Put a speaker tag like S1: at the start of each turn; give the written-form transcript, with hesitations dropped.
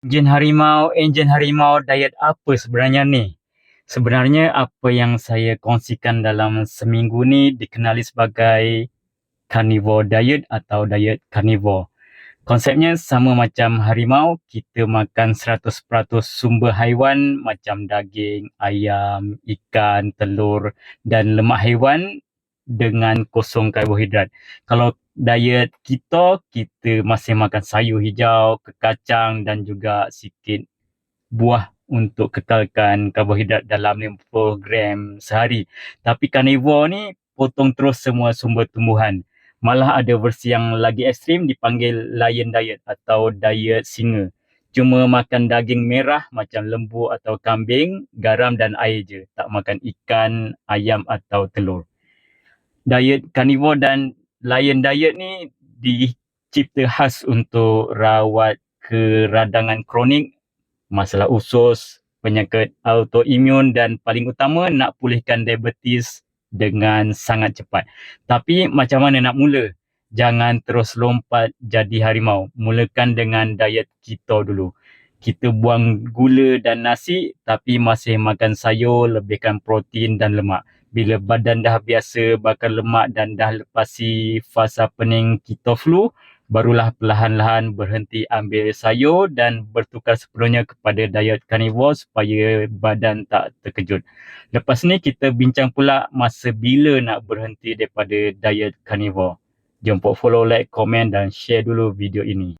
S1: Enjin harimau diet apa sebenarnya ni? Sebenarnya apa yang saya kongsikan dalam seminggu ni dikenali sebagai carnivore diet atau diet carnivore. Konsepnya sama macam harimau, kita makan 100% sumber haiwan macam daging, ayam, ikan, telur dan lemak haiwan dengan kosong karbohidrat. Kalau diet kita masih makan sayur hijau, kacang dan juga sikit buah untuk kekalkan karbohidrat dalam 50 gram sehari. Tapi carnivore ni potong terus semua sumber tumbuhan. Malah ada versi yang lagi ekstrim dipanggil lion diet atau diet singa. Cuma makan daging merah macam lembu atau kambing, garam dan air je. Tak makan ikan, ayam atau telur. Diet carnivore dan lion diet ni dicipta khas untuk rawat keradangan kronik, masalah usus, penyakit autoimun dan paling utama nak pulihkan diabetes dengan sangat cepat. Tapi macam mana nak mula? Jangan terus lompat jadi harimau. Mulakan dengan diet keto dulu. Kita buang gula dan nasi tapi masih makan sayur, lebihkan protein dan lemak. Bila badan dah biasa bakar lemak dan dah lepasi fasa pening keto flu, barulah perlahan-lahan berhenti ambil sayur dan bertukar sepenuhnya kepada diet carnivore supaya badan tak terkejut. Lepas ni kita bincang pula masa bila nak berhenti daripada diet carnivore. Jom follow, like, komen dan share dulu video ini.